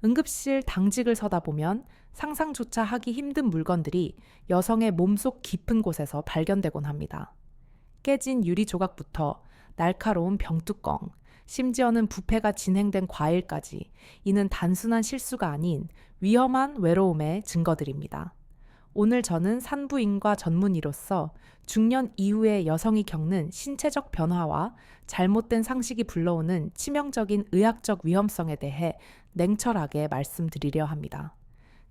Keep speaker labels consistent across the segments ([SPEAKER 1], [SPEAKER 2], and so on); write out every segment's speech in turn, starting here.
[SPEAKER 1] 응급실 당직을 서다 보면 상상조차 하기 힘든 물건들이 여성의 몸속 깊은 곳에서 발견되곤 합니다. 깨진 유리 조각부터 날카로운 병뚜껑, 심지어는 부패가 진행된 과일까지 이는 단순한 실수가 아닌 위험한 외로움의 증거들입니다. 오늘 저는 산부인과 전문의로서 중년 이후에 여성이 겪는 신체적 변화와 잘못된 상식이 불러오는 치명적인 의학적 위험성에 대해 냉철하게 말씀드리려 합니다.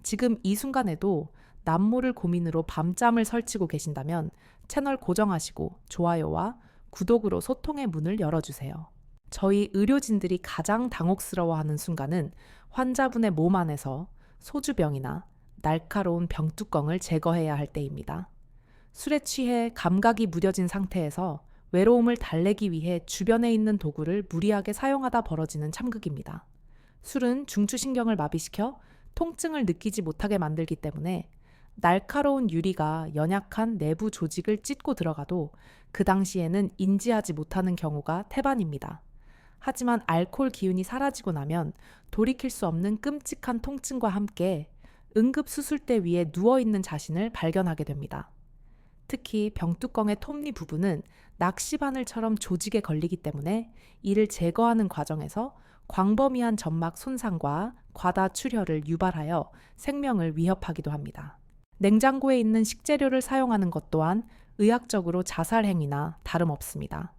[SPEAKER 1] 지금 이 순간에도 남모를 고민으로 밤잠을 설치고 계신다면 채널 고정하시고 좋아요와 구독으로 소통의 문을 열어주세요. 저희 의료진들이 가장 당혹스러워하는 순간은 환자분의 몸 안에서 소주병이나 날카로운 병뚜껑을 제거해야 할 때입니다. 술에 취해 감각이 무뎌진 상태에서 외로움을 달래기 위해 주변에 있는 도구를 무리하게 사용하다 벌어지는 참극입니다. 술은 중추신경을 마비시켜 통증을 느끼지 못하게 만들기 때문에 날카로운 유리가 연약한 내부 조직을 찢고 들어가도 그 당시에는 인지하지 못하는 경우가 태반입니다. 하지만 알코올 기운이 사라지고 나면 돌이킬 수 없는 끔찍한 통증과 함께 응급수술대 위에 누워있는 자신을 발견하게 됩니다. 특히 병뚜껑의 톱니 부분은 낚시바늘처럼 조직에 걸리기 때문에 이를 제거하는 과정에서 광범위한 점막 손상과 과다 출혈을 유발하여 생명을 위협하기도 합니다. 냉장고에 있는 식재료를 사용하는 것 또한 의학적으로 자살 행위나 다름없습니다.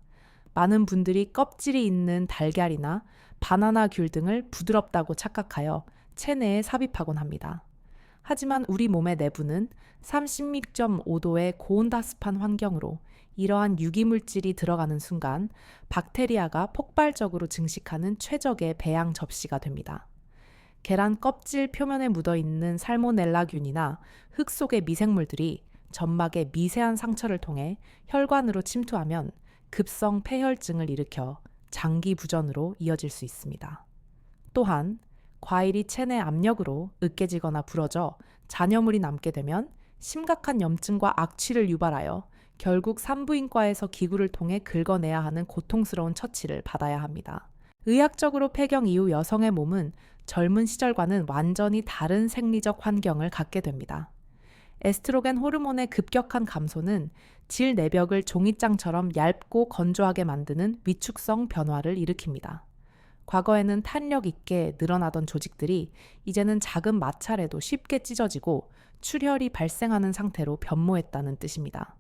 [SPEAKER 1] 많은 분들이 껍질이 있는 달걀이나 바나나 귤 등을 부드럽다고 착각하여 체내에 삽입하곤 합니다. 하지만 우리 몸의 내부는 36.5도의 고온다습한 환경으로 이러한 유기물질이 들어가는 순간 박테리아가 폭발적으로 증식하는 최적의 배양 접시가 됩니다. 계란 껍질 표면에 묻어있는 살모넬라균이나 흙 속의 미생물들이 점막의 미세한 상처를 통해 혈관으로 침투하면 급성 폐혈증을 일으켜 장기 부전으로 이어질 수 있습니다. 또한 과일이 체내 압력으로 으깨지거나 부러져 잔여물이 남게 되면 심각한 염증과 악취를 유발하여 결국 산부인과에서 기구를 통해 긁어내야 하는 고통스러운 처치를 받아야 합니다. 의학적으로 폐경 이후 여성의 몸은 젊은 시절과는 완전히 다른 생리적 환경을 갖게 됩니다. 에스트로겐 호르몬의 급격한 감소는 질 내벽을 종이장처럼 얇고 건조하게 만드는 위축성 변화를 일으킵니다. 과거에는 탄력 있게 늘어나던 조직들이 이제는 작은 마찰에도 쉽게 찢어지고 출혈이 발생하는 상태로 변모했다는 뜻입니다.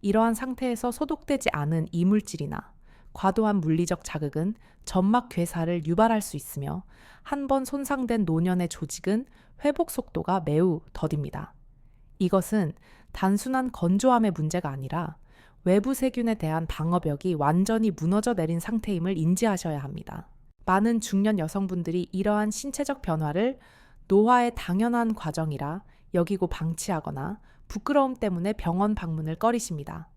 [SPEAKER 1] 이러한 상태에서 소독되지 않은 이물질이나 과도한 물리적 자극은 점막 괴사를 유발할 수 있으며 한 번 손상된 노년의 조직은 회복 속도가 매우 더딥니다. 이것은 단순한 건조함의 문제가 아니라 외부 세균에 대한 방어벽이 완전히 무너져 내린 상태임을 인지하셔야 합니다. 많은 중년 여성분들이 이러한 신체적 변화를 노화의 당연한 과정이라 여기고 방치하거나 부끄러움 때문에 병원 방문을 꺼리십니다.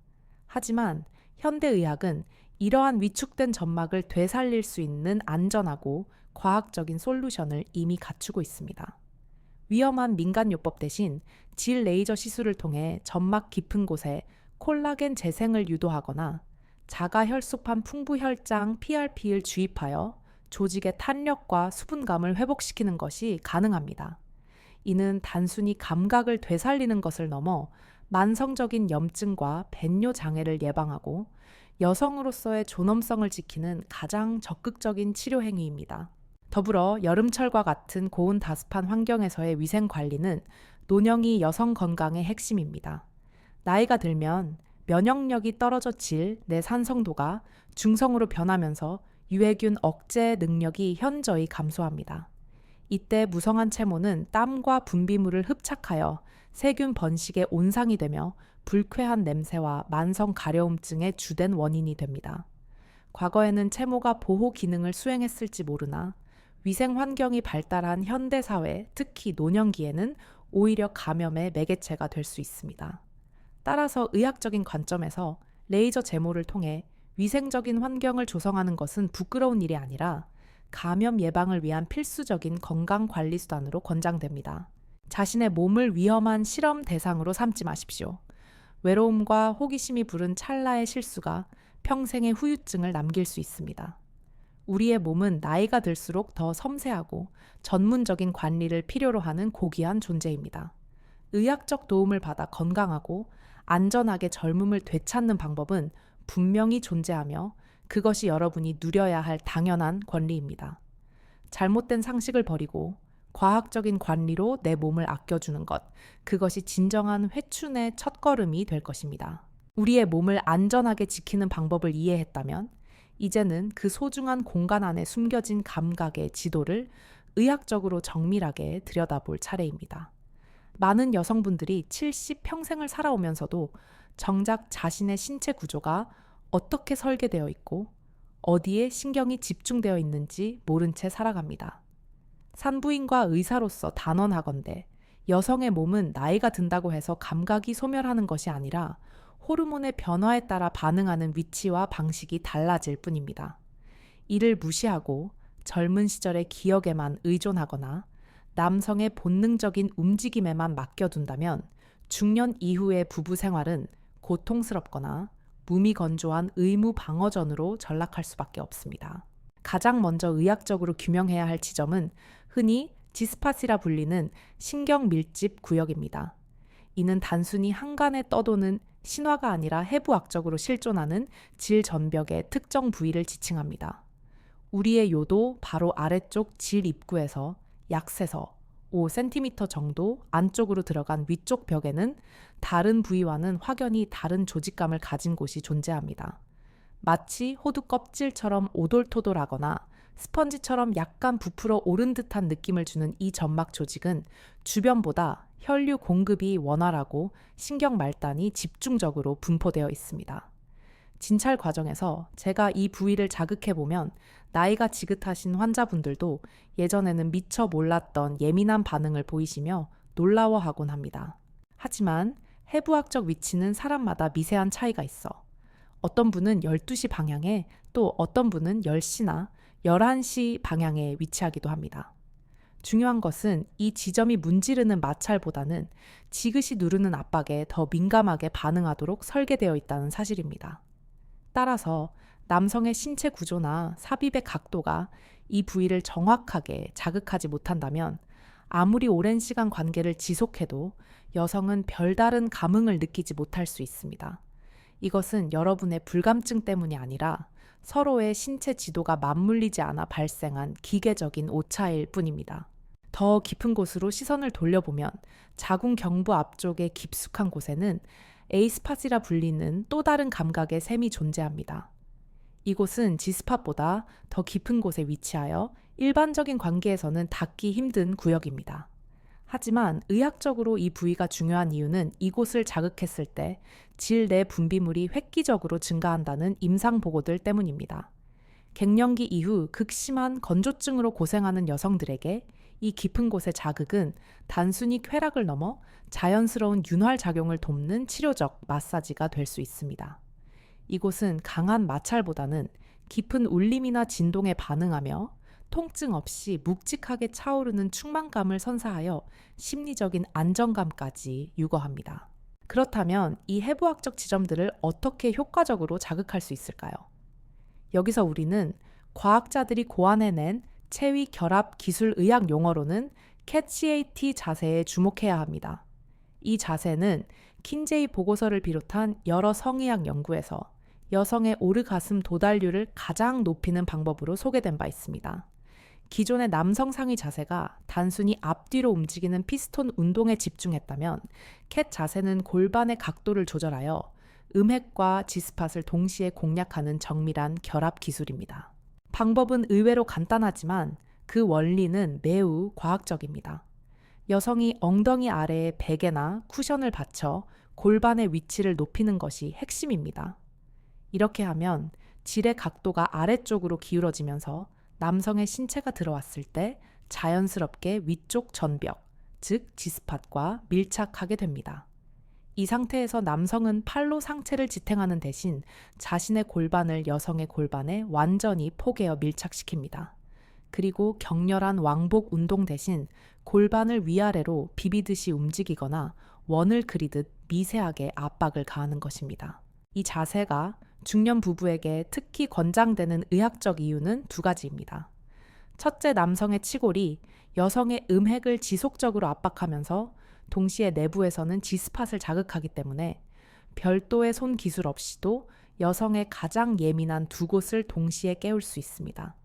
[SPEAKER 1] 하지만 현대의학은 이러한 위축된 점막을 되살릴 수 있는 안전하고 과학적인 솔루션을 이미 갖추고 있습니다. 위험한 민간요법 대신 질 레이저 시술을 통해 점막 깊은 곳에 콜라겐 재생을 유도하거나 자가 혈소판 풍부 혈장 PRP를 주입하여 조직의 탄력과 수분감을 회복시키는 것이 가능합니다. 이는 단순히 감각을 되살리는 것을 넘어 만성적인 염증과 배뇨 장애를 예방하고 여성으로서의 존엄성을 지키는 가장 적극적인 치료 행위입니다. 더불어 여름철과 같은 고온다습한 환경에서의 위생 관리는 노령이 여성 건강의 핵심입니다. 나이가 들면 면역력이 떨어져 질 내 산성도가 중성으로 변하면서 유해균 억제 능력이 현저히 감소합니다. 이때 무성한 체모는 땀과 분비물을 흡착하여 세균 번식의 온상이 되며 불쾌한 냄새와 만성 가려움증의 주된 원인이 됩니다. 과거에는 체모가 보호 기능을 수행했을지 모르나 위생 환경이 발달한 현대사회, 특히 노년기에는 오히려 감염의 매개체가 될 수 있습니다. 따라서 의학적인 관점에서 레이저 제모를 통해 위생적인 환경을 조성하는 것은 부끄러운 일이 아니라 감염 예방을 위한 필수적인 건강관리 수단으로 권장됩니다. 자신의 몸을 위험한 실험 대상으로 삼지 마십시오. 외로움과 호기심이 부른 찰나의 실수가 평생의 후유증을 남길 수 있습니다. 우리의 몸은 나이가 들수록 더 섬세하고 전문적인 관리를 필요로 하는 고귀한 존재입니다. 의학적 도움을 받아 건강하고 안전하게 젊음을 되찾는 방법은 분명히 존재하며 그것이 여러분이 누려야 할 당연한 권리입니다. 잘못된 상식을 버리고 과학적인 관리로 내 몸을 아껴주는 것, 그것이 진정한 회춘의 첫걸음이 될 것입니다. 우리의 몸을 안전하게 지키는 방법을 이해했다면 이제는 그 소중한 공간 안에 숨겨진 감각의 지도를 의학적으로 정밀하게 들여다볼 차례입니다. 많은 여성분들이 70평생을 살아오면서도 정작 자신의 신체 구조가 어떻게 설계되어 있고 어디에 신경이 집중되어 있는지 모른 채 살아갑니다. 산부인과 의사로서 단언하건대 여성의 몸은 나이가 든다고 해서 감각이 소멸하는 것이 아니라 호르몬의 변화에 따라 반응하는 위치와 방식이 달라질 뿐입니다. 이를 무시하고 젊은 시절의 기억에만 의존하거나 남성의 본능적인 움직임에만 맡겨둔다면 중년 이후의 부부 생활은 고통스럽거나 무미건조한 의무 방어전으로 전락할 수밖에 없습니다. 가장 먼저 의학적으로 규명해야 할 지점은 흔히 지스팟이라 불리는 신경밀집 구역입니다. 이는 단순히 한간에 떠도는 신화가 아니라 해부학적으로 실존하는 질 전벽의 특정 부위를 지칭합니다. 우리의 요도 바로 아래쪽 질 입구에서 약세서 5cm 정도 안쪽으로 들어간 위쪽 벽에는 다른 부위와는 확연히 다른 조직감을 가진 곳이 존재합니다. 마치 호두 껍질처럼 오돌토돌하거나 스펀지처럼 약간 부풀어 오른 듯한 느낌을 주는 이 점막 조직은 주변보다 혈류 공급이 원활하고 신경 말단이 집중적으로 분포되어 있습니다. 진찰 과정에서 제가 이 부위를 자극해보면 나이가 지긋하신 환자분들도 예전에는 미처 몰랐던 예민한 반응을 보이시며 놀라워하곤 합니다. 하지만 해부학적 위치는 사람마다 미세한 차이가 있어 어떤 분은 12시 방향에 또 어떤 분은 10시나 11시 방향에 위치하기도 합니다. 중요한 것은 이 지점이 문지르는 마찰보다는 지그시 누르는 압박에 더 민감하게 반응하도록 설계되어 있다는 사실입니다. 따라서 남성의 신체 구조나 삽입의 각도가 이 부위를 정확하게 자극하지 못한다면 아무리 오랜 시간 관계를 지속해도 여성은 별다른 감흥을 느끼지 못할 수 있습니다. 이것은 여러분의 불감증 때문이 아니라 서로의 신체 지도가 맞물리지 않아 발생한 기계적인 오차일 뿐입니다. 더 깊은 곳으로 시선을 돌려보면 자궁 경부 앞쪽의 깊숙한 곳에는 A스팟이라 불리는 또 다른 감각의 샘이 존재합니다. 이곳은 G스팟보다 더 깊은 곳에 위치하여 일반적인 관계에서는 닿기 힘든 구역입니다. 하지만 의학적으로 이 부위가 중요한 이유는 이곳을 자극했을 때 질 내 분비물이 획기적으로 증가한다는 임상 보고들 때문입니다. 갱년기 이후 극심한 건조증으로 고생하는 여성들에게 이 깊은 곳의 자극은 단순히 쾌락을 넘어 자연스러운 윤활 작용을 돕는 치료적 마사지가 될 수 있습니다. 이곳은 강한 마찰보다는 깊은 울림이나 진동에 반응하며 통증 없이 묵직하게 차오르는 충만감을 선사하여 심리적인 안정감까지 유거합니다. 그렇다면 이 해부학적 지점들을 어떻게 효과적으로 자극할 수 있을까요? 여기서 우리는 과학자들이 고안해낸 체위 결합 기술 의학 용어로는 CAT 자세에 주목해야 합니다. 이 자세는 킨제이 보고서를 비롯한 여러 성의학 연구에서 여성의 오르가슴 도달률을 가장 높이는 방법으로 소개된 바 있습니다. 기존의 남성 상위 자세가 단순히 앞뒤로 움직이는 피스톤 운동에 집중했다면 캣 자세는 골반의 각도를 조절하여 음핵과 지스팟을 동시에 공략하는 정밀한 결합 기술입니다. 방법은 의외로 간단하지만 그 원리는 매우 과학적입니다. 여성이 엉덩이 아래에 베개나 쿠션을 받쳐 골반의 위치를 높이는 것이 핵심입니다. 이렇게 하면 질의 각도가 아래쪽으로 기울어지면서 남성의 신체가 들어왔을 때 자연스럽게 위쪽 전벽, 즉 지스팟과 밀착하게 됩니다. 이 상태에서 남성은 팔로 상체를 지탱하는 대신 자신의 골반을 여성의 골반에 완전히 포개어 밀착시킵니다. 그리고 격렬한 왕복 운동 대신 골반을 위아래로 비비듯이 움직이거나 원을 그리듯 미세하게 압박을 가하는 것입니다. 이 자세가 중년 부부에게 특히 권장되는 의학적 이유는 두 가지입니다. 첫째, 남성의 치골이 여성의 음핵을 지속적으로 압박하면서 동시에 내부에서는 G스팟을 자극하기 때문에 별도의 손 기술 없이도 여성의 가장 예민한 두 곳을 동시에 깨울 수 있습니다.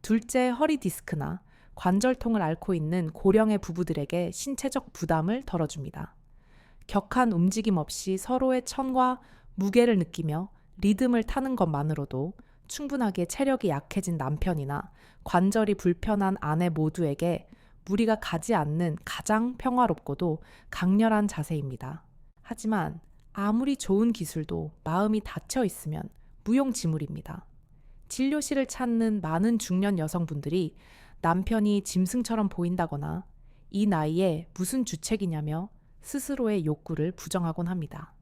[SPEAKER 1] 둘째, 허리 디스크나 관절통을 앓고 있는 고령의 부부들에게 신체적 부담을 덜어줍니다. 격한 움직임 없이 서로의 천과 무게를 느끼며 리듬을 타는 것만으로도 충분하게 체력이 약해진 남편이나 관절이 불편한 아내 모두에게 무리가 가지 않는 가장 평화롭고도 강렬한 자세입니다. 하지만 아무리 좋은 기술도 마음이 닫혀 있으면 무용지물입니다. 진료실을 찾는 많은 중년 여성분들이 남편이 짐승처럼 보인다거나 이 나이에 무슨 주책이냐며 스스로의 욕구를 부정하곤 합니다.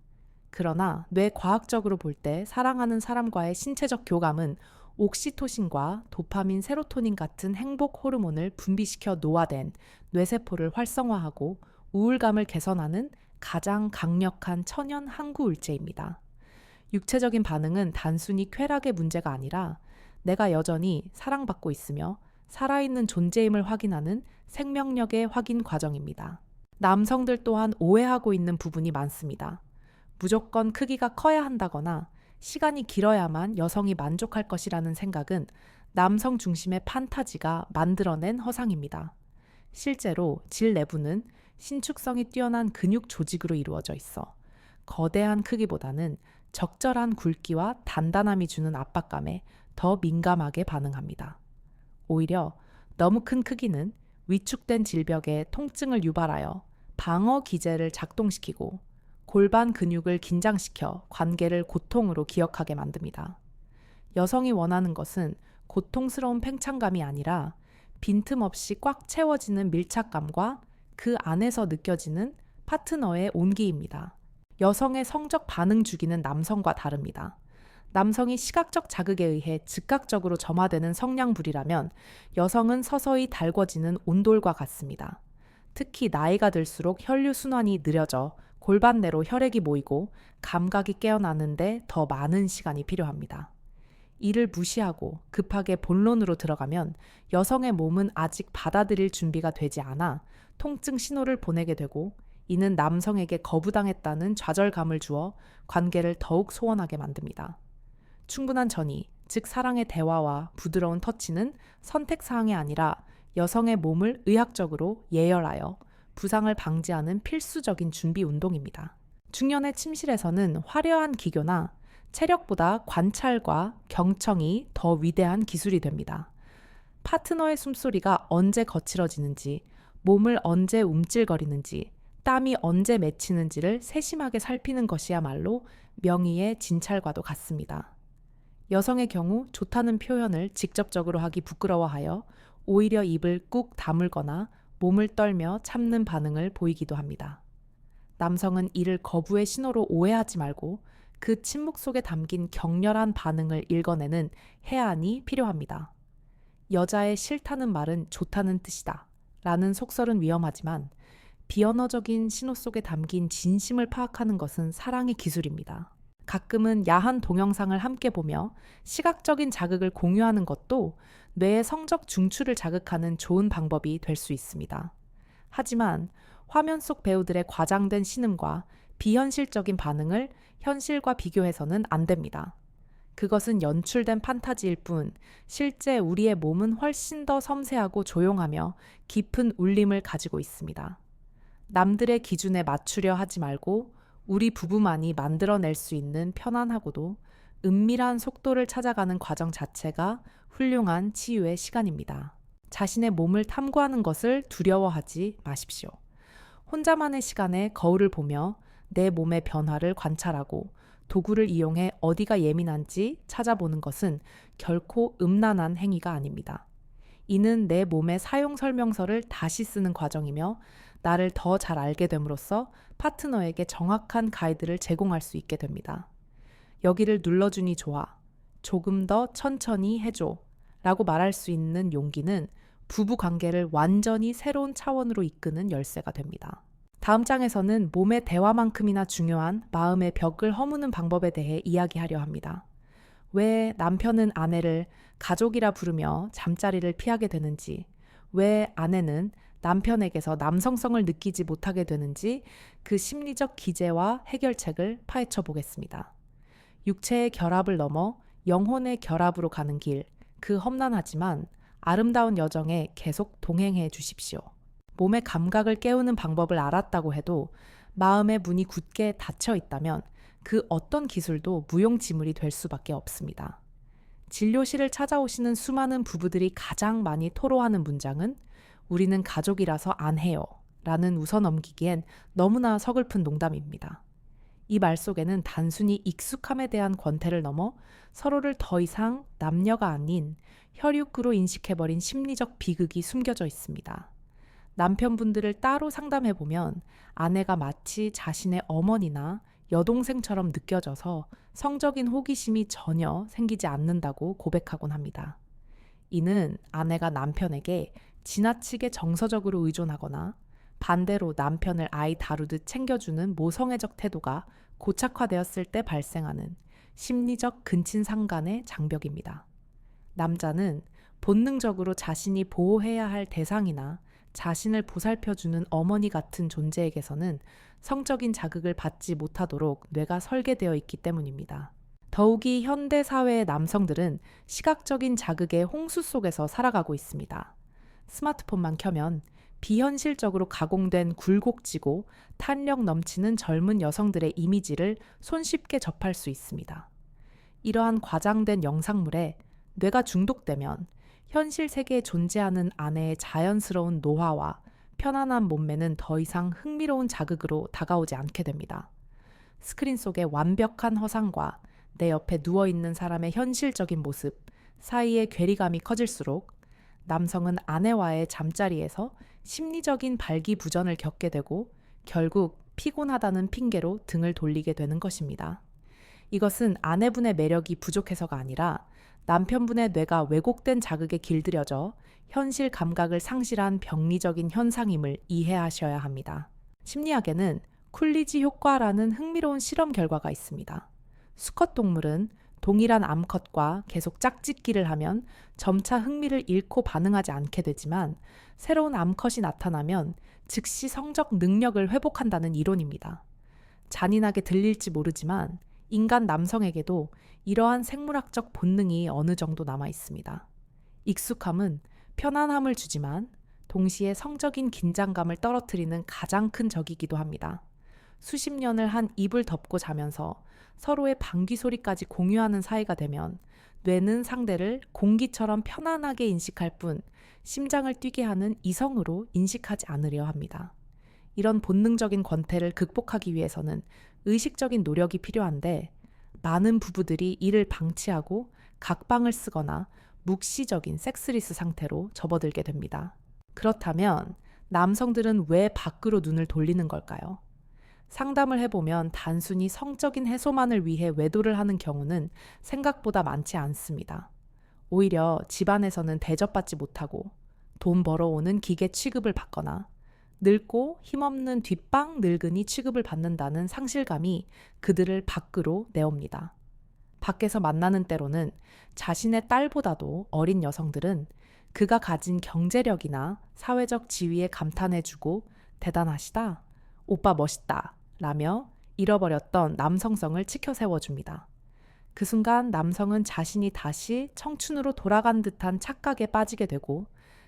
[SPEAKER 1] 그러나 뇌과학적으로 볼 때 사랑하는 사람과의 신체적 교감은 옥시토신과 도파민, 세로토닌 같은 행복 호르몬을 분비시켜 노화된 뇌세포를 활성화하고 우울감을 개선하는 가장 강력한 천연 항구울제입니다. 육체적인 반응은 단순히 쾌락의 문제가 아니라 내가 여전히 사랑받고 있으며 살아있는 존재임을 확인하는 생명력의 확인 과정입니다. 남성들 또한 오해하고 있는 부분이 많습니다. 무조건 크기가 커야 한다거나 시간이 길어야만 여성이 만족할 것이라는 생각은 남성 중심의 판타지가 만들어낸 허상입니다. 실제로 질 내부는 신축성이 뛰어난 근육 조직으로 이루어져 있어 거대한 크기보다는 적절한 굵기와 단단함이 주는 압박감에 더 민감하게 반응합니다. 오히려 너무 큰 크기는 위축된 질벽에 통증을 유발하여 방어 기제를 작동시키고 골반 근육을 긴장시켜 관계를 고통으로 기억하게 만듭니다. 여성이 원하는 것은 고통스러운 팽창감이 아니라 빈틈없이 꽉 채워지는 밀착감과 그 안에서 느껴지는 파트너의 온기입니다. 여성의 성적 반응 주기는 남성과 다릅니다. 남성이 시각적 자극에 의해 즉각적으로 점화되는 성냥불이라면 여성은 서서히 달궈지는 온돌과 같습니다. 특히 나이가 들수록 혈류순환이 느려져 골반 내로 혈액이 모이고 감각이 깨어나는데 더 많은 시간이 필요합니다. 이를 무시하고 급하게 본론으로 들어가면 여성의 몸은 아직 받아들일 준비가 되지 않아 통증 신호를 보내게 되고 이는 남성에게 거부당했다는 좌절감을 주어 관계를 더욱 소원하게 만듭니다. 충분한 전이, 즉 사랑의 대화와 부드러운 터치는 선택사항이 아니라 여성의 몸을 의학적으로 예열하여 부상을 방지하는 필수적인 준비 운동입니다. 중년의 침실에서는 화려한 기교나 체력보다 관찰과 경청이 더 위대한 기술이 됩니다. 파트너의 숨소리가 언제 거칠어지는지, 몸을 언제 움찔거리는지, 땀이 언제 맺히는지를 세심하게 살피는 것이야말로 명의의 진찰과도 같습니다. 여성의 경우 좋다는 표현을 직접적으로 하기 부끄러워하여 오히려 입을 꾹 다물거나 몸을 떨며 참는 반응을 보이기도 합니다. 남성은 이를 거부의 신호로 오해하지 말고 그 침묵 속에 담긴 격렬한 반응을 읽어내는 해안이 필요합니다. 여자의 싫다는 말은 좋다는 뜻이다 라는 속설은 위험하지만 비언어적인 신호 속에 담긴 진심을 파악하는 것은 사랑의 기술입니다. 가끔은 야한 동영상을 함께 보며 시각적인 자극을 공유하는 것도 뇌의 성적 중추를 자극하는 좋은 방법이 될 수 있습니다. 하지만 화면 속 배우들의 과장된 신음과 비현실적인 반응을 현실과 비교해서는 안 됩니다. 그것은 연출된 판타지일 뿐 실제 우리의 몸은 훨씬 더 섬세하고 조용하며 깊은 울림을 가지고 있습니다. 남들의 기준에 맞추려 하지 말고 우리 부부만이 만들어낼 수 있는 편안하고도 은밀한 속도를 찾아가는 과정 자체가 훌륭한 치유의 시간입니다. 자신의 몸을 탐구하는 것을 두려워하지 마십시오. 혼자만의 시간에 거울을 보며 내 몸의 변화를 관찰하고 도구를 이용해 어디가 예민한지 찾아보는 것은 결코 음란한 행위가 아닙니다. 이는 내 몸의 사용 설명서를 다시 쓰는 과정이며 나를 더 잘 알게 됨으로써 파트너에게 정확한 가이드를 제공할 수 있게 됩니다. 여기를 눌러주니 좋아, 조금 더 천천히 해줘 라고 말할 수 있는 용기는 부부 관계를 완전히 새로운 차원으로 이끄는 열쇠가 됩니다. 다음 장에서는 몸의 대화만큼이나 중요한 마음의 벽을 허무는 방법에 대해 이야기하려 합니다. 왜 남편은 아내를 가족이라 부르며 잠자리를 피하게 되는지, 왜 아내는 남편에게서 남성성을 느끼지 못하게 되는지 그 심리적 기제와 해결책을 파헤쳐 보겠습니다. 육체의 결합을 넘어 영혼의 결합으로 가는 길, 그 험난하지만 아름다운 여정에 계속 동행해 주십시오. 몸의 감각을 깨우는 방법을 알았다고 해도 마음의 문이 굳게 닫혀 있다면 그 어떤 기술도 무용지물이 될 수밖에 없습니다. 진료실을 찾아오시는 수많은 부부들이 가장 많이 토로하는 문장은 우리는 가족이라서 안 해요 라는 웃어넘기기엔 너무나 서글픈 농담입니다. 이 말 속에는 단순히 익숙함에 대한 권태를 넘어 서로를 더 이상 남녀가 아닌 혈육으로 인식해버린 심리적 비극이 숨겨져 있습니다. 남편분들을 따로 상담해보면 아내가 마치 자신의 어머니나 여동생처럼 느껴져서 성적인 호기심이 전혀 생기지 않는다고 고백하곤 합니다. 이는 아내가 남편에게 지나치게 정서적으로 의존하거나 반대로 남편을 아이 다루듯 챙겨주는 모성애적 태도가 고착화되었을 때 발생하는 심리적 근친상간의 장벽입니다. 남자는 본능적으로 자신이 보호해야 할 대상이나 자신을 보살펴주는 어머니 같은 존재에게서는 성적인 자극을 받지 못하도록 뇌가 설계되어 있기 때문입니다. 더욱이 현대 사회의 남성들은 시각적인 자극의 홍수 속에서 살아가고 있습니다. 스마트폰만 켜면 비현실적으로 가공된 굴곡지고 탄력 넘치는 젊은 여성들의 이미지를 손쉽게 접할 수 있습니다. 이러한 과장된 영상물에 뇌가 중독되면 현실 세계에 존재하는 아내의 자연스러운 노화와 편안한 몸매는 더 이상 흥미로운 자극으로 다가오지 않게 됩니다. 스크린 속의 완벽한 허상과 내 옆에 누워있는 사람의 현실적인 모습 사이의 괴리감이 커질수록 남성은 아내와의 잠자리에서 심리적인 발기부전을 겪게 되고 결국 피곤하다는 핑계로 등을 돌리게 되는 것입니다. 이것은 아내분의 매력이 부족해서가 아니라 남편분의 뇌가 왜곡된 자극에 길들여져 현실 감각을 상실한 병리적인 현상임을 이해하셔야 합니다. 심리학에는 쿨리지 효과라는 흥미로운 실험 결과가 있습니다. 수컷 동물은 동일한 암컷과 계속 짝짓기를 하면 점차 흥미를 잃고 반응하지 않게 되지만 새로운 암컷이 나타나면 즉시 성적 능력을 회복한다는 이론입니다. 잔인하게 들릴지 모르지만 인간 남성에게도 이러한 생물학적 본능이 어느 정도 남아 있습니다. 익숙함은 편안함을 주지만 동시에 성적인 긴장감을 떨어뜨리는 가장 큰 적이기도 합니다. 수십 년을 한 입을 덮고 자면서 서로의 방귀 소리까지 공유하는 사이가 되면 뇌는 상대를 공기처럼 편안하게 인식할 뿐 심장을 뛰게 하는 이성으로 인식하지 않으려 합니다. 이런 본능적인 권태를 극복하기 위해서는 의식적인 노력이 필요한데 많은 부부들이 이를 방치하고 각방을 쓰거나 묵시적인 섹스리스 상태로 접어들게 됩니다. 그렇다면 남성들은 왜 밖으로 눈을 돌리는 걸까요? 상담을 해보면 단순히 성적인 해소만을 위해 외도를 하는 경우는 생각보다 많지 않습니다. 오히려 집안에서는 대접받지 못하고 돈 벌어오는 기계 취급을 받거나 늙고 힘없는 뒷방 늙은이 취급을 받는다는 상실감이 그들을 밖으로 내옵니다. 밖에서 만나는 때로는 자신의 딸보다도 어린 여성들은 그가 가진 경제력이나 사회적 지위에 감탄해주고 대단하시다, 오빠 멋있다 라며 잃어버렸던 남성성을 치켜 세워줍니다. 그 순간 남성은 자신이 다시 청춘으로 돌아간 듯한 착각에 빠지게 되고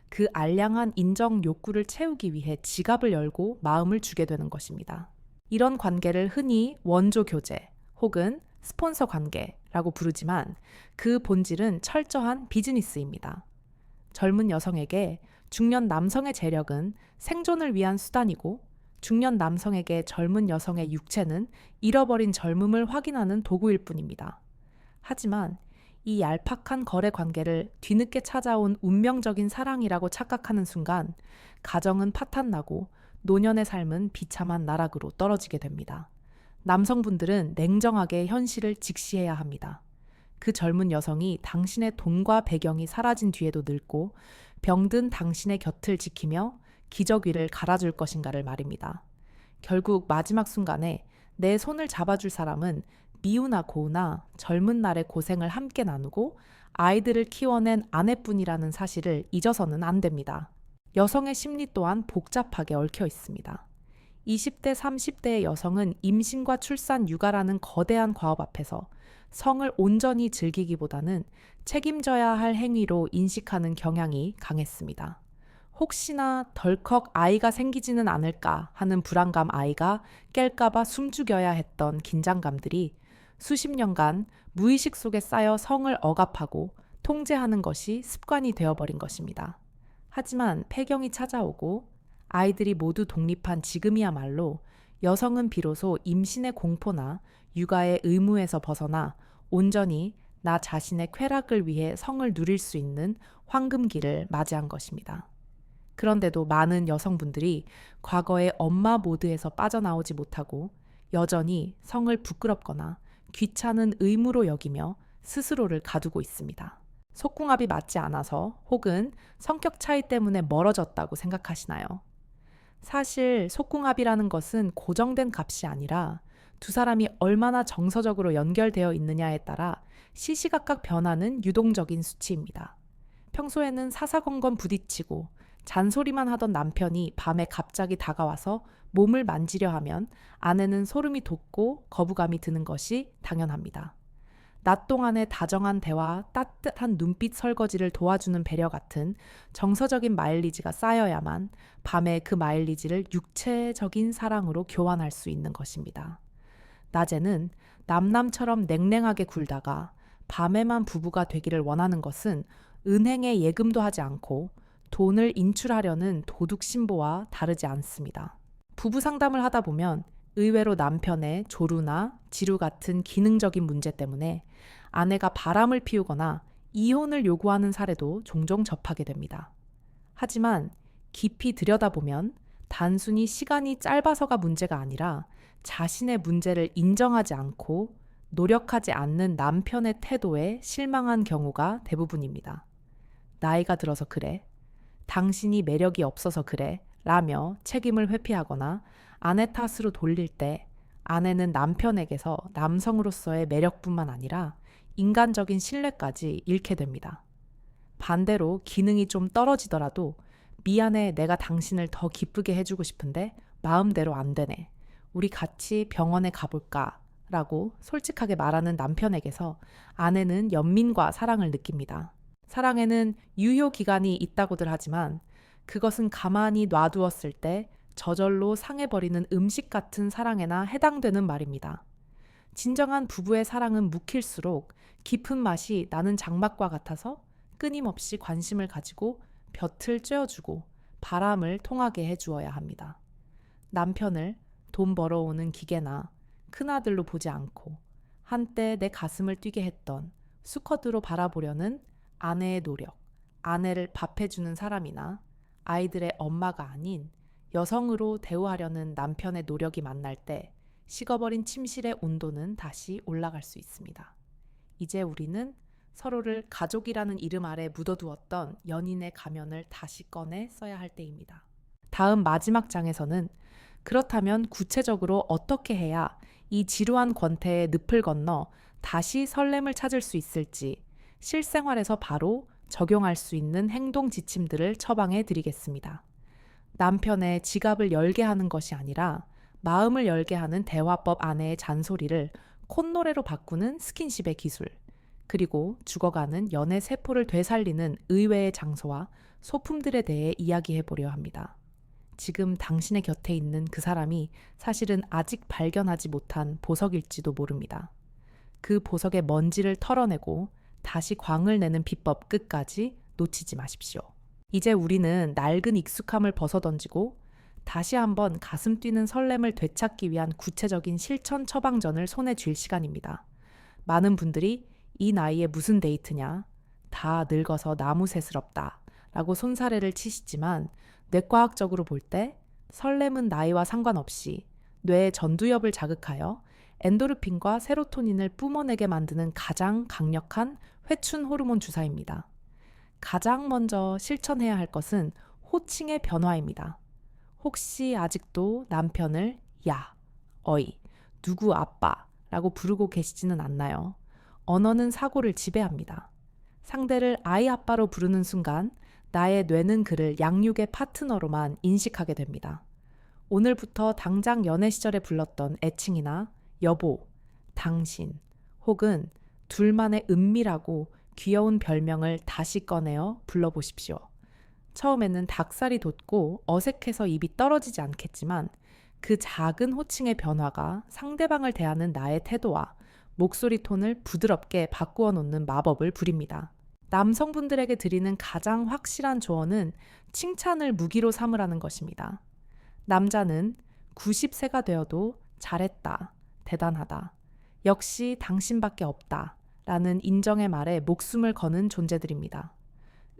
[SPEAKER 1] 그 알량한 인정 욕구를 채우기 위해 지갑을 열고 마음을 주게 되는 것입니다. 이런 관계를 흔히 원조 교제 혹은 스폰서 관계라고 부르지만 그 본질은 철저한 비즈니스입니다. 젊은 여성에게 중년 남성의 재력은 생존을 위한 수단이고 중년 남성에게 젊은 여성의 육체는 잃어버린 젊음을 확인하는 도구일 뿐입니다. 하지만 이 얄팍한 거래 관계를 뒤늦게 찾아온 운명적인 사랑이라고 착각하는 순간 가정은 파탄나고 노년의 삶은 비참한 나락으로 떨어지게 됩니다. 남성분들은 냉정하게 현실을 직시해야 합니다. 그 젊은 여성이 당신의 돈과 배경이 사라진 뒤에도 늙고 병든 당신의 곁을 지키며 기저귀를 갈아줄 것인가를 말입니다. 결국 마지막 순간에 내 손을 잡아줄 사람은 미우나 고우나 젊은 날의 고생을 함께 나누고 아이들을 키워낸 아내뿐이라는 사실을 잊어서는 안 됩니다. 여성의 심리 또한 복잡하게 얽혀 있습니다. 20대, 30대의 여성은 임신과 출산, 육아라는 거대한 과업 앞에서 성을 온전히 즐기기보다는 책임져야 할 행위로 인식하는 경향이 강했습니다. 혹시나 덜컥 아이가 생기지는 않을까 하는 불안감, 아이가 깰까봐 숨죽여야 했던 긴장감들이 수십 년간 무의식 속에 쌓여 성을 억압하고 통제하는 것이 습관이 되어버린 것입니다. 하지만 폐경이 찾아오고 아이들이 모두 독립한 지금이야말로 여성은 비로소 임신의 공포나 육아의 의무에서 벗어나 온전히 나 자신의 쾌락을 위해 성을 누릴 수 있는 황금기를 맞이한 것입니다. 그런데도 많은 여성분들이 과거의 엄마 모드에서 빠져나오지 못하고 여전히 성을 부끄럽거나 귀찮은 의무로 여기며 스스로를 가두고 있습니다. 속궁합이 맞지 않아서 혹은 성격 차이 때문에 멀어졌다고 생각하시나요? 사실 속궁합이라는 것은 고정된 값이 아니라 두 사람이 얼마나 정서적으로 연결되어 있느냐에 따라 시시각각 변하는 유동적인 수치입니다. 평소에는 사사건건 부딪히고 잔소리만 하던 남편이 밤에 갑자기 다가와서 몸을 만지려 하면 아내는 소름이 돋고 거부감이 드는 것이 당연합니다. 낮 동안의 다정한 대화, 따뜻한 눈빛 설거지를 도와주는 배려 같은 정서적인 마일리지가 쌓여야만 밤에 그 마일리지를 육체적인 사랑으로 교환할 수 있는 것입니다. 낮에는 남남처럼 냉랭하게 굴다가 밤에만 부부가 되기를 원하는 것은 은행에 예금도 하지 않고 돈을 인출하려는 도둑 신보와 다르지 않습니다. 부부 상담을 하다 보면 의외로 남편의 조루나 지루 같은 기능적인 문제 때문에 아내가 바람을 피우거나 이혼을 요구하는 사례도 종종 접하게 됩니다. 하지만 깊이 들여다보면 단순히 시간이 짧아서가 문제가 아니라 자신의 문제를 인정하지 않고 노력하지 않는 남편의 태도에 실망한 경우가 대부분입니다. 나이가 들어서 그래, 당신이 매력이 없어서 그래 라며 책임을 회피하거나 아내 탓으로 돌릴 때 아내는 남편에게서 남성으로서의 매력뿐만 아니라 인간적인 신뢰까지 잃게 됩니다. 반대로 기능이 좀 떨어지더라도 미안해, 내가 당신을 더 기쁘게 해주고 싶은데 마음대로 안 되네. 우리 같이 병원에 가볼까? 라고 솔직하게 말하는 남편에게서 아내는 연민과 사랑을 느낍니다. 사랑에는 유효 기간이 있다고들 하지만 그것은 가만히 놔두었을 때 저절로 상해버리는 음식 같은 사랑에나 해당되는 말입니다. 진정한 부부의 사랑은 묵힐수록 깊은 맛이 나는 장막과 같아서 끊임없이 관심을 가지고 볕을 쬐어주고 바람을 통하게 해주어야 합니다. 남편을 돈 벌어오는 기계나 큰아들로 보지 않고 한때 내 가슴을 뛰게 했던 수컷으로 바라보려는 아내의 노력, 아내를 밥해주는 사람이나 아이들의 엄마가 아닌 여성으로 대우하려는 남편의 노력이 만날 때 식어버린 침실의 온도는 다시 올라갈 수 있습니다. 이제 우리는 서로를 가족이라는 이름 아래 묻어두었던 연인의 가면을 다시 꺼내 써야 할 때입니다. 다음 마지막 장에서는 그렇다면 구체적으로 어떻게 해야 이 지루한 권태의 늪을 건너 다시 설렘을 찾을 수 있을지 실생활에서 바로 적용할 수 있는 행동 지침들을 처방해 드리겠습니다. 남편의 지갑을 열게 하는 것이 아니라 마음을 열게 하는 대화법 아내의 잔소리를 콧노래로 바꾸는 스킨십의 기술, 그리고 죽어가는 연애 세포를 되살리는 의외의 장소와 소품들에 대해 이야기해 보려 합니다. 지금 당신의 곁에 있는 그 사람이 사실은 아직 발견하지 못한 보석일지도 모릅니다. 그 보석의 먼지를 털어내고 다시 광을 내는 비법 끝까지 놓치지 마십시오. 이제 우리는 낡은 익숙함을 벗어던지고 다시 한번 가슴 뛰는 설렘을 되찾기 위한 구체적인 실천 처방전을 손에 쥘 시간입니다. 많은 분들이 이 나이에 무슨 데이트냐, 다 늙어서 나무새스럽다 라고 손사래를 치시지만 뇌과학적으로 볼 때 설렘은 나이와 상관없이 뇌의 전두엽을 자극하여 엔도르핀과 세로토닌을 뿜어내게 만드는 가장 강력한 회춘 호르몬 주사입니다. 가장 먼저 실천해야 할 것은 호칭의 변화입니다. 혹시 아직도 남편을 야, 어이, 누구 아빠 라고 부르고 계시지는 않나요? 언어는 사고를 지배합니다. 상대를 아이 아빠로 부르는 순간 나의 뇌는 그를 양육의 파트너로만 인식하게 됩니다. 오늘부터 당장 연애 시절에 불렀던 애칭이나 여보, 당신 혹은 둘만의 은밀하고 귀여운 별명을 다시 꺼내어 불러보십시오. 처음에는 닭살이 돋고 어색해서 입이 떨어지지 않겠지만 그 작은 호칭의 변화가 상대방을 대하는 나의 태도와 목소리 톤을 부드럽게 바꾸어 놓는 마법을 부립니다. 남성분들에게 드리는 가장 확실한 조언은 칭찬을 무기로 삼으라는 것입니다. 남자는 90세가 되어도 잘했다, 대단하다, 역시 당신밖에 없다 라는 인정의 말에 목숨을 거는 존재들입니다.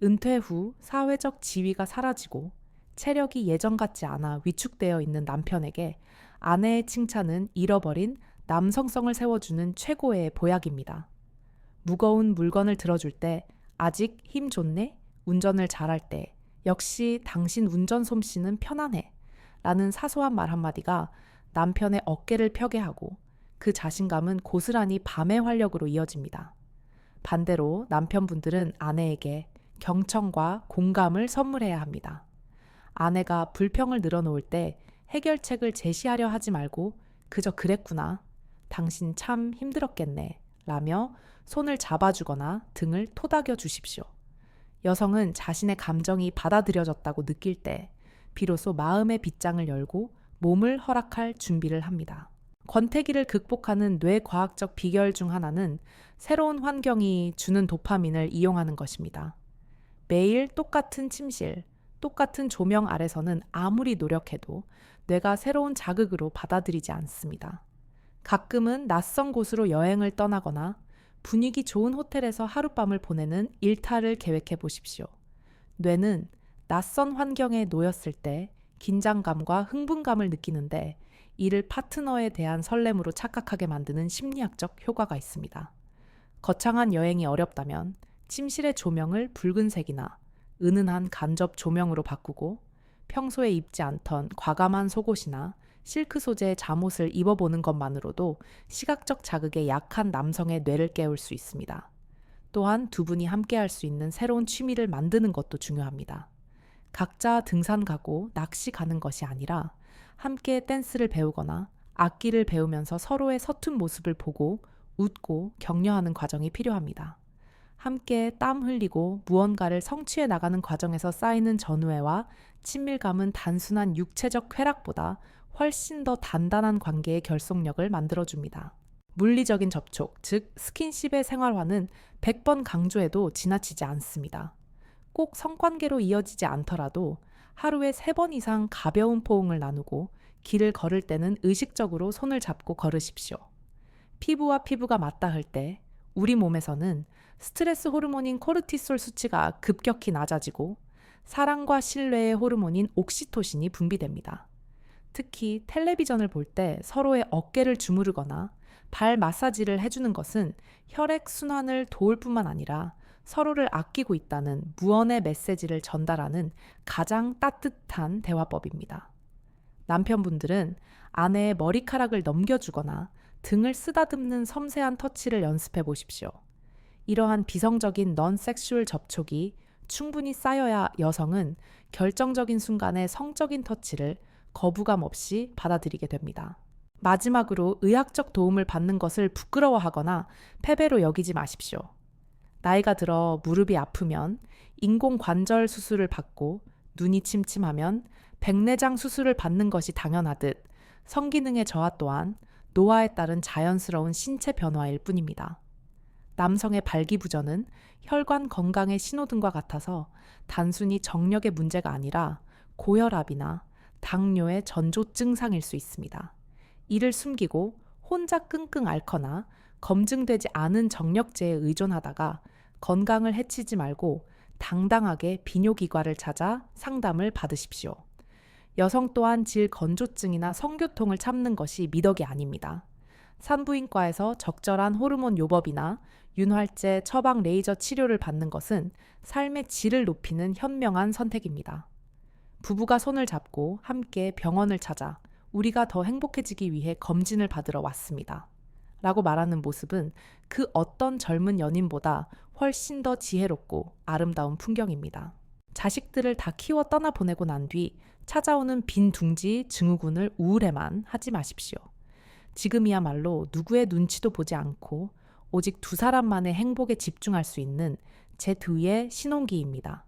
[SPEAKER 1] 은퇴 후 사회적 지위가 사라지고 체력이 예전 같지 않아 위축되어 있는 남편에게 아내의 칭찬은 잃어버린 남성성을 세워주는 최고의 보약입니다. 무거운 물건을 들어줄 때 아직 힘 좋네? 운전을 잘할 때 역시 당신 운전 솜씨는 편하네 라는 사소한 말 한마디가 남편의 어깨를 펴게 하고 그 자신감은 고스란히 밤의 활력으로 이어집니다. 반대로 남편분들은 아내에게 경청과 공감을 선물해야 합니다. 아내가 불평을 늘어놓을 때 해결책을 제시하려 하지 말고 그저 그랬구나, 당신 참 힘들었겠네 라며 손을 잡아주거나 등을 토닥여 주십시오. 여성은 자신의 감정이 받아들여졌다고 느낄 때 비로소 마음의 빗장을 열고 몸을 허락할 준비를 합니다. 권태기를 극복하는 뇌과학적 비결 중 하나는 새로운 환경이 주는 도파민을 이용하는 것입니다. 매일 똑같은 침실, 똑같은 조명 아래서는 아무리 노력해도 뇌가 새로운 자극으로 받아들이지 않습니다. 가끔은 낯선 곳으로 여행을 떠나거나 분위기 좋은 호텔에서 하룻밤을 보내는 일탈을 계획해 보십시오. 뇌는 낯선 환경에 놓였을 때 긴장감과 흥분감을 느끼는데 이를 파트너에 대한 설렘으로 착각하게 만드는 심리학적 효과가 있습니다. 거창한 여행이 어렵다면 침실의 조명을 붉은색이나 은은한 간접 조명으로 바꾸고 평소에 입지 않던 과감한 속옷이나 실크 소재의 잠옷을 입어보는 것만으로도 시각적 자극에 약한 남성의 뇌를 깨울 수 있습니다. 또한 두 분이 함께 할 수 있는 새로운 취미를 만드는 것도 중요합니다. 각자 등산 가고 낚시 가는 것이 아니라 함께 댄스를 배우거나 악기를 배우면서 서로의 서툰 모습을 보고 웃고 격려하는 과정이 필요합니다. 함께 땀 흘리고 무언가를 성취해 나가는 과정에서 쌓이는 전우애와 친밀감은 단순한 육체적 쾌락보다 훨씬 더 단단한 관계의 결속력을 만들어줍니다. 물리적인 접촉, 즉 스킨십의 생활화는 100번 강조해도 지나치지 않습니다. 꼭 성관계로 이어지지 않더라도 하루에 3번 이상 가벼운 포옹을 나누고 길을 걸을 때는 의식적으로 손을 잡고 걸으십시오. 피부와 피부가 맞닿을 때 우리 몸에서는 스트레스 호르몬인 코르티솔 수치가 급격히 낮아지고 사랑과 신뢰의 호르몬인 옥시토신이 분비됩니다. 특히 텔레비전을 볼 때 서로의 어깨를 주무르거나 발 마사지를 해주는 것은 혈액 순환을 도울 뿐만 아니라 서로를 아끼고 있다는 무언의 메시지를 전달하는 가장 따뜻한 대화법입니다. 남편분들은 아내의 머리카락을 넘겨주거나 등을 쓰다듬는 섬세한 터치를 연습해 보십시오. 이러한 비성적인 넌섹슈얼 접촉이 충분히 쌓여야 여성은 결정적인 순간에 성적인 터치를 거부감 없이 받아들이게 됩니다. 마지막으로 의학적 도움을 받는 것을 부끄러워하거나 패배로 여기지 마십시오. 나이가 들어 무릎이 아프면 인공관절 수술을 받고 눈이 침침하면 백내장 수술을 받는 것이 당연하듯 성기능의 저하 또한 노화에 따른 자연스러운 신체 변화일 뿐입니다. 남성의 발기부전은 혈관 건강의 신호등과 같아서 단순히 정력의 문제가 아니라 고혈압이나 당뇨의 전조 증상일 수 있습니다. 이를 숨기고 혼자 끙끙 앓거나 검증되지 않은 정력제에 의존하다가 건강을 해치지 말고 당당하게 비뇨기과를 찾아 상담을 받으십시오. 여성 또한 질 건조증이나 성교통을 참는 것이 미덕이 아닙니다. 산부인과에서 적절한 호르몬 요법이나 윤활제, 처방 레이저 치료를 받는 것은 삶의 질을 높이는 현명한 선택입니다. 부부가 손을 잡고 함께 병원을 찾아 우리가 더 행복해지기 위해 검진을 받으러 왔습니다. 라고 말하는 모습은 그 어떤 젊은 연인보다 훨씬 더 지혜롭고 아름다운 풍경입니다. 자식들을 다 키워 떠나보내고 난 뒤 찾아오는 빈 둥지 증후군을 우울해만 하지 마십시오. 지금이야말로 누구의 눈치도 보지 않고 오직 두 사람만의 행복에 집중할 수 있는 제2의 신혼기입니다.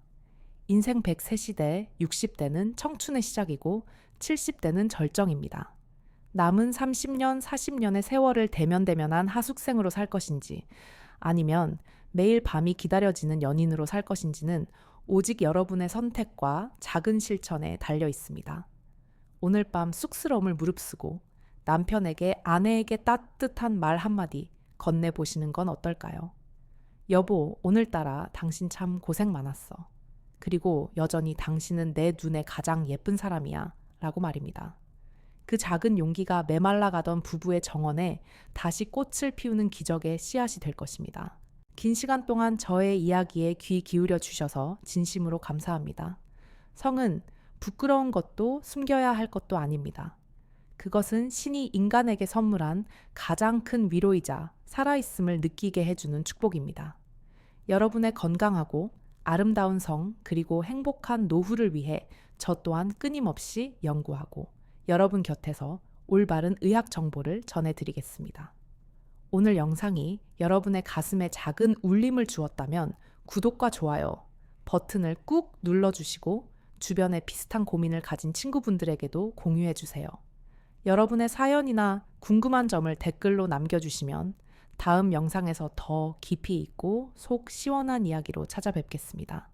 [SPEAKER 1] 인생 100세 시대 60대는 청춘의 시작이고 70대는 절정입니다. 남은 30년, 40년의 세월을 대면대면한 하숙생으로 살 것인지 아니면 매일 밤이 기다려지는 연인으로 살 것인지는 오직 여러분의 선택과 작은 실천에 달려 있습니다. 오늘 밤 쑥스러움을 무릅쓰고 남편에게 아내에게 따뜻한 말 한마디 건네보시는 건 어떨까요? 여보, 오늘따라 당신 참 고생 많았어. 그리고 여전히 당신은 내 눈에 가장 예쁜 사람이야. 라고 말입니다. 그 작은 용기가 메말라가던 부부의 정원에 다시 꽃을 피우는 기적의 씨앗이 될 것입니다. 긴 시간 동안 저의 이야기에 귀 기울여 주셔서 진심으로 감사합니다. 성은 부끄러운 것도 숨겨야 할 것도 아닙니다. 그것은 신이 인간에게 선물한 가장 큰 위로이자 살아있음을 느끼게 해주는 축복입니다. 여러분의 건강하고 아름다운 성 그리고 행복한 노후를 위해 저 또한 끊임없이 연구하고 여러분 곁에서 올바른 의학 정보를 전해드리겠습니다. 오늘 영상이 여러분의 가슴에 작은 울림을 주었다면 구독과 좋아요 버튼을 꾹 눌러주시고 주변에 비슷한 고민을 가진 친구분들에게도 공유해주세요. 여러분의 사연이나 궁금한 점을 댓글로 남겨주시면 다음 영상에서 더 깊이 있고 속 시원한 이야기로 찾아뵙겠습니다.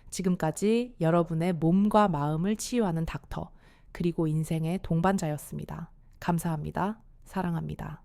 [SPEAKER 1] 지금까지 여러분의 몸과 마음을 치유하는 닥터 그리고 인생의 동반자였습니다. 감사합니다. 사랑합니다.